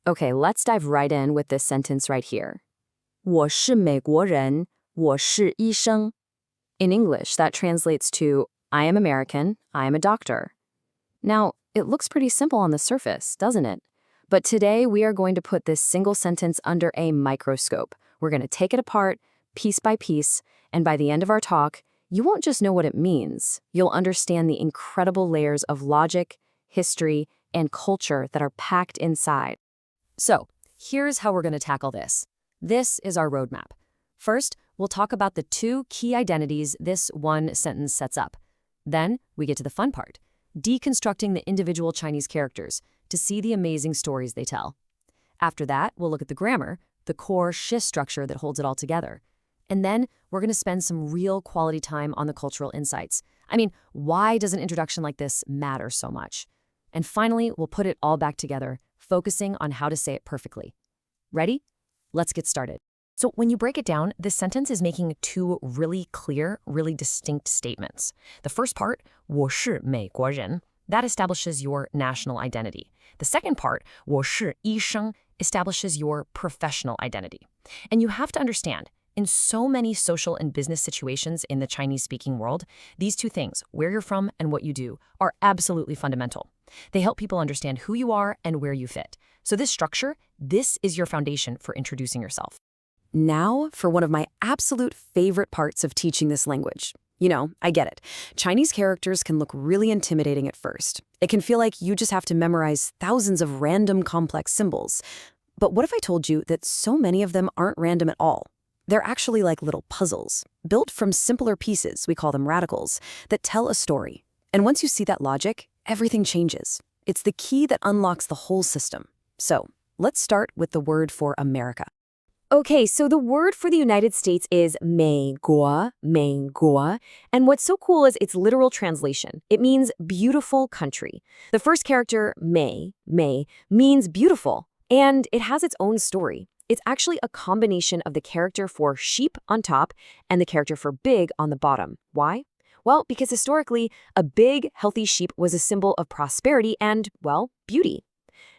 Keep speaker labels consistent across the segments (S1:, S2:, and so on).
S1: Okay, let's dive right in with this sentence right here. 我是美国人,我是医生. In English, that translates to, I am American, I am a doctor. Now, it looks pretty simple on the surface, doesn't it? But today we are going to put this single sentence under a microscope. We're going to take it apart, piece by piece, and by the end of our talk, you won't just know what it means. You'll understand the incredible layers of logic, history, and culture that are packed inside. So, here's how we're going to tackle this. This is our roadmap. First, we'll talk about the two key identities this one sentence sets up. Then, we get to the fun part, deconstructing the individual Chinese characters to see the amazing stories they tell. After that, we'll look at the grammar, the core shi structure that holds it all together. And then, we're going to spend some real quality time on the cultural insights. I mean, why does an introduction like this matter so much? And finally, we'll put it all back together, focusing on how to say it perfectly. Ready? Let's get started. So when you break it down, this sentence is making two really clear, really distinct statements. The first part, 我是美国人, that establishes your national identity. The second part, 我是医生, establishes your professional identity. And you have to understand, in so many social and business situations in the Chinese-speaking world, these two things, where you're from and what you do, are absolutely fundamental. They help people understand who you are and where you fit. So this structure, this is your foundation for introducing yourself. Now for one of my absolute favorite parts of teaching this language. You know, I get it. Chinese characters can look really intimidating at first. It can feel like you just have to memorize thousands of random complex symbols. But what if I told you that so many of them aren't random at all? They're actually like little puzzles, built from simpler pieces, we call them radicals, that tell a story. And once you see that logic, everything changes. It's the key that unlocks the whole system. So, let's start with the word for America. Okay, so the word for the United States is 美国, 美国, and what's so cool is its literal translation. It means beautiful country. The first character, 美, means beautiful, and it has its own story. It's actually a combination of the character for sheep on top and the character for big on the bottom. Why? Well, because historically, a big, healthy sheep was a symbol of prosperity and, well, beauty.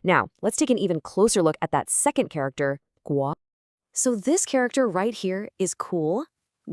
S1: Now, let's take an even closer look at that second character, 国. So this character right here is cool.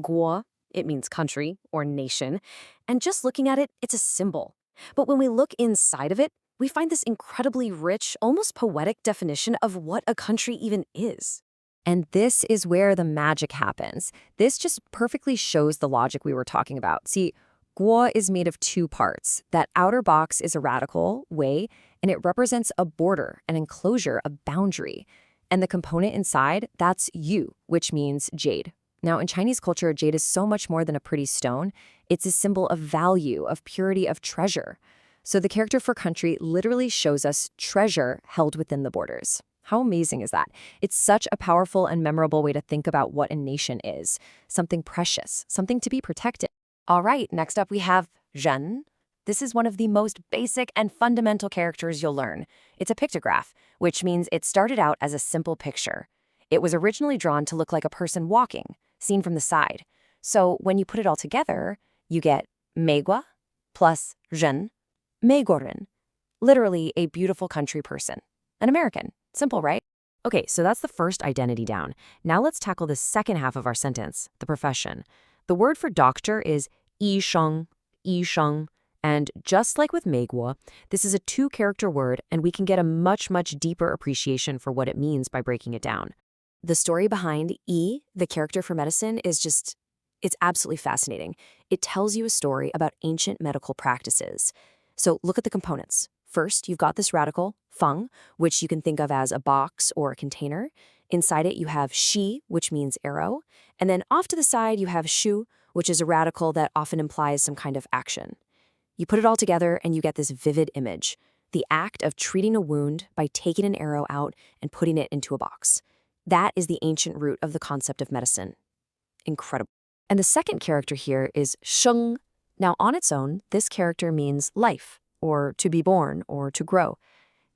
S1: 国, it means country or nation. And just looking at it, it's a symbol. But when we look inside of it, we find this incredibly rich, almost poetic definition of what a country even is. And this is where the magic happens. This just perfectly shows the logic we were talking about. See, 国 is made of two parts. That outer box is a radical, 为, and it represents a border, an enclosure, a boundary. And the component inside, that's yu, which means jade. Now, in Chinese culture, jade is so much more than a pretty stone. It's a symbol of value, of purity, of treasure. So the character for country literally shows us treasure held within the borders. How amazing is that? It's such a powerful and memorable way to think about what a nation is. Something precious, something to be protected. All right, next up we have 人. This is one of the most basic and fundamental characters you'll learn. It's a pictograph, which means it started out as a simple picture. It was originally drawn to look like a person walking, seen from the side. So when you put it all together, you get 美国 plus 人, 美国人, literally a beautiful country person, an American. Simple, right? Okay, so that's the first identity down. Now let's tackle the second half of our sentence, the profession. The word for doctor is 医生, 医生. And just like with 美国, this is a two-character word, and we can get a much, much deeper appreciation for what it means by breaking it down. The story behind yi, the character for medicine, is just, it's absolutely fascinating. It tells you a story about ancient medical practices. So look at the components. First, you've got this radical, feng, which you can think of as a box or a container. Inside it, you have shi, which means arrow. And then off to the side, you have shu, which is a radical that often implies some kind of action. You put it all together and you get this vivid image, the act of treating a wound by taking an arrow out and putting it into a box. That is the ancient root of the concept of medicine. Incredible. And the second character here is sheng. Now, on its own, this character means life, or to be born, or to grow.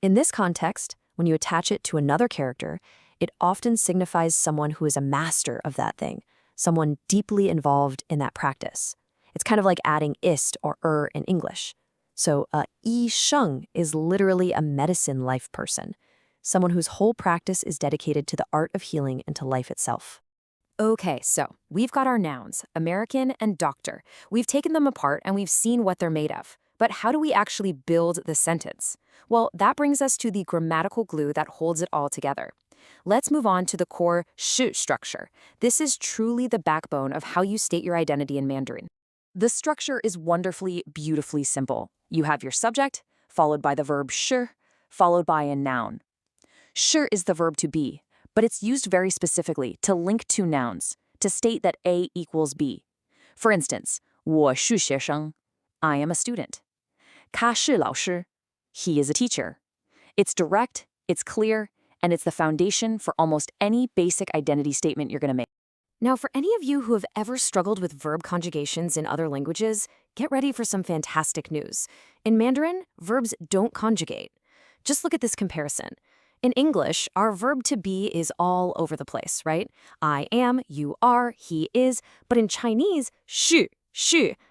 S1: In this context, when you attach it to another character, it often signifies someone who is a master of that thing, someone deeply involved in that practice. It's kind of like adding ist or in English. So yi sheng is literally a medicine life person. someone whose whole practice is dedicated to the art of healing and to life itself. Okay, so we've got our nouns, American and doctor. We've taken them apart and we've seen what they're made of. But how do we actually build the sentence? Well, that brings us to the grammatical glue that holds it all together. Let's move on to the core shi structure. This is truly the backbone of how you state your identity in Mandarin. The structure is wonderfully, beautifully simple. You have your subject, followed by the verb shi, followed by a noun. Shi is the verb to be, but it's used very specifically to link two nouns, to state that A equals B. For instance, 我是学生, I am a student. 他是老师, he is a teacher. It's direct, it's clear, and it's the foundation for almost any basic identity statement you're going to make. Now, for any of you who have ever struggled with verb conjugations in other languages, get ready for some fantastic news. In Mandarin, verbs don't conjugate. Just look at this comparison. In English, our verb to be is all over the place, right? I am, you are, he is. But in Chinese, 是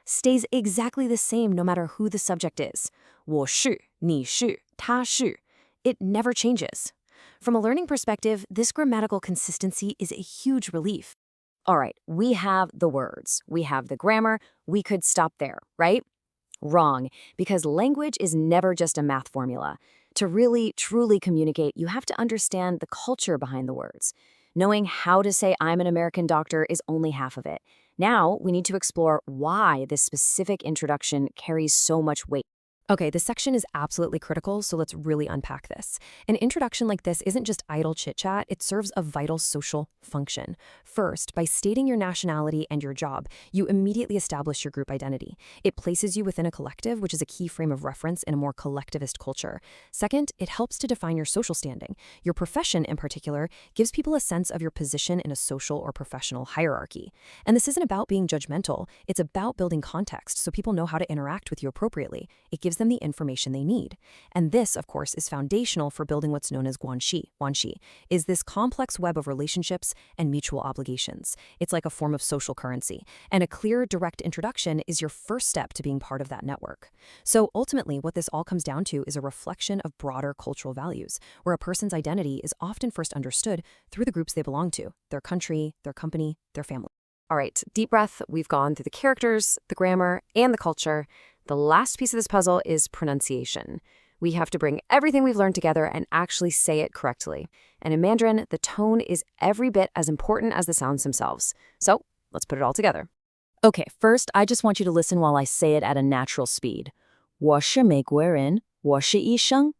S1: stays exactly the same no matter who the subject is. 我是, 你是, 他是. It never changes. From a learning perspective, this grammatical consistency is a huge relief. All right, we have the words, we have the grammar, we could stop there, right? Wrong, because language is never just a math formula. To really, truly communicate, you have to understand the culture behind the words. Knowing how to say I'm an American doctor is only half of it. Now, we need to explore why this specific introduction carries so much weight. Okay, this section is absolutely critical, so let's really unpack this. An introduction like this isn't just idle chit-chat, it serves a vital social function. First, by stating your nationality and your job, you immediately establish your group identity. It places you within a collective, which is a key frame of reference in a more collectivist culture. Second, it helps to define your social standing. Your profession, in particular, gives people a sense of your position in a social or professional hierarchy. And this isn't about being judgmental, it's about building context so people know how to interact with you appropriately. It gives them the information they need. And this, of course, is foundational for building what's known as guanxi, is this complex web of relationships and mutual obligations. It's like a form of social currency. And a clear, direct introduction is your first step to being part of that network. So ultimately, what this all comes down to is a reflection of broader cultural values, where a person's identity is often first understood through the groups they belong to, their country, their company, their family. All right, deep breath. We've gone through the characters, the grammar, and the culture. The last piece of this puzzle is pronunciation. We have to bring everything we've learned together and actually say it correctly. And in Mandarin, the tone is every bit as important as the sounds themselves. So let's put it all together. Okay, first, I just want you to listen while I say it at a natural speed. 我是美国人,我是医生.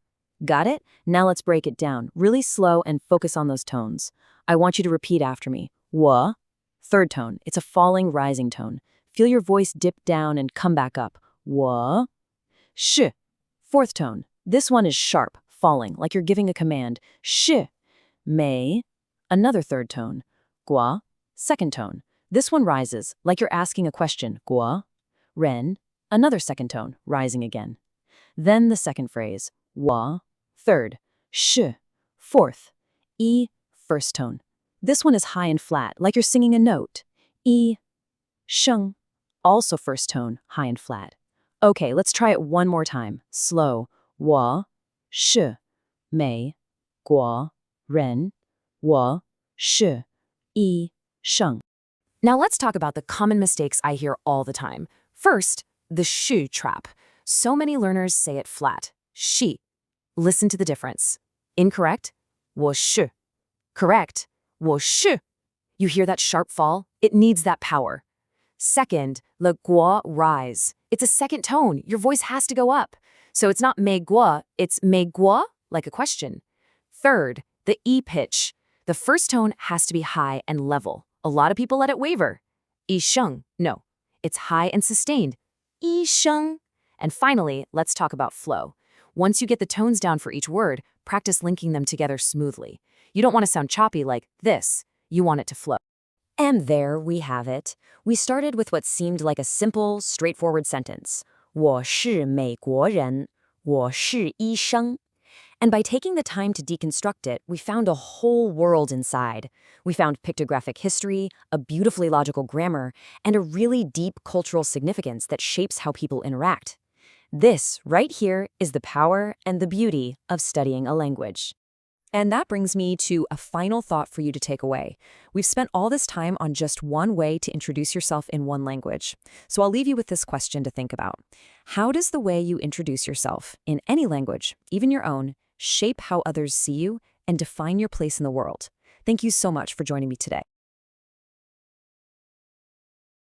S1: Got it? Now let's break it down, really slow and focus on those tones. I want you to repeat after me. 我, third tone. It's a falling, rising tone. Feel your voice dip down and come back up. 我, shi, fourth tone. This one is sharp, falling, like you're giving a command. Shi, mei, another third tone. Gua, second tone. This one rises, like you're asking a question. Gua, ren, another second tone, rising again. Then the second phrase. Wa, third. Shi, fourth. I, first tone. This one is high and flat, like you're singing a note. I, sheng, also first tone, high and flat. Okay, let's try it one more time. Slow. 我是美国人我是医生 Now let's talk about the common mistakes I hear all the time. First, the shu trap. So many learners say it flat. Shi. Listen to the difference. Incorrect? 我是. Correct? 我是. You hear that sharp fall? It needs that power. Second, le guo rise. It's a second tone. Your voice has to go up. So it's not mei guo, it's mei guo, like a question. Third, the E pitch. The first tone has to be high and level. A lot of people let it waver. Yi sheng. No, it's high and sustained. Yi sheng. And finally, let's talk about flow. Once you get the tones down for each word, practice linking them together smoothly. You don't want to sound choppy like this. You want it to flow. And there we have it. We started with what seemed like a simple, straightforward sentence. 我是美国人,我是医生. And by taking the time to deconstruct it, we found a whole world inside. We found pictographic history, a beautifully logical grammar, and a really deep cultural significance that shapes how people interact. This, right here, is the power and the beauty of studying a language.
S2: And that brings me to a final thought for you to take away. We've spent all this time on just one way to introduce yourself in one language. So I'll leave you with this question to think about. How does the way you introduce yourself in any language, even your own, shape how others see you and define your place in the world? Thank you so much for joining me today.